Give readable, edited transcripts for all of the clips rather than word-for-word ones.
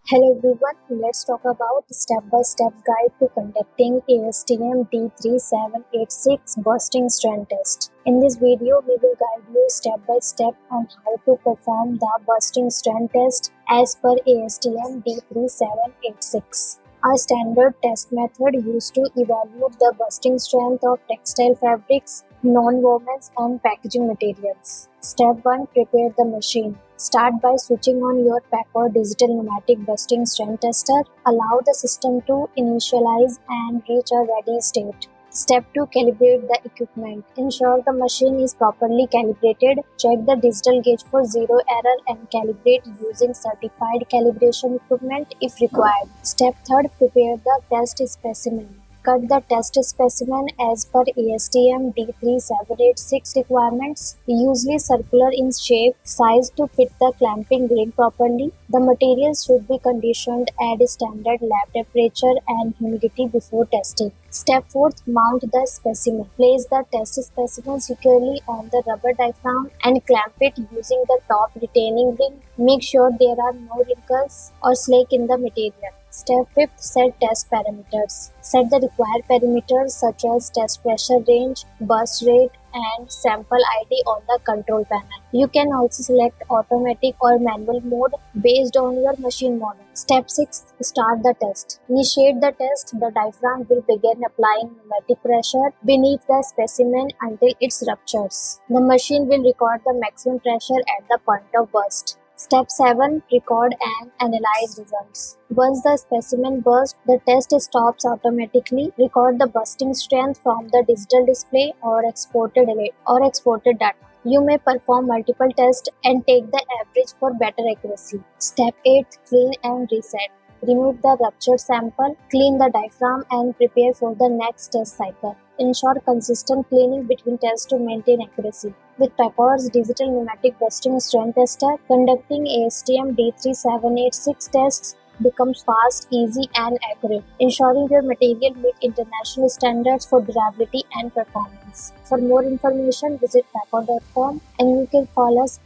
Hello everyone, let's talk about step-by-step guide to conducting ASTM D3786 bursting strength test. In this video, we will guide you step by step on how to perform the bursting strength test as per ASTM D3786. A standard test method used to evaluate the bursting strength of textile fabrics, nonwovens and packaging materials. Step 1. Prepare the machine. Start by switching on your Pacorr digital pneumatic bursting strength tester. Allow the system to initialize and reach a ready state. Step 2. Calibrate the equipment. Ensure the machine is properly calibrated. Check the digital gauge for zero error and calibrate using certified calibration equipment if required. Step 3. Prepare the test specimen. Cut the test specimen as per ASTM D3786 requirements, usually circular in shape, size to fit the clamping ring properly. The materials should be conditioned at standard lab temperature and humidity before testing. Step 4. Mount the specimen. Place the test specimen securely on the rubber diaphragm and clamp it using the top retaining ring. Make sure there are no wrinkles or slack in the material. Step 5. Set test parameters. Set the required parameters such as test pressure range, burst rate, and sample ID on the control panel. You can also select automatic or manual mode based on your machine model. Step 6. Start the test. Initiate the test. The diaphragm will begin applying pneumatic pressure beneath the specimen until it ruptures. The machine will record the maximum pressure at the point of burst. Step 7. Record and analyze results. Once the specimen bursts, the test stops automatically. Record the bursting strength from the digital display or exported data. You may perform multiple tests and take the average for better accuracy. Step 8. Clean and reset. Remove the ruptured sample, clean the diaphragm and prepare for the next test cycle. Ensure consistent cleaning between tests to maintain accuracy. With Pacorr's digital pneumatic bursting strength tester, conducting ASTM D3786 tests becomes fast, easy and accurate, ensuring your material meet international standards for durability and performance. For more information, visit pacorr.com and you can call us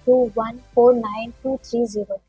888-2149230.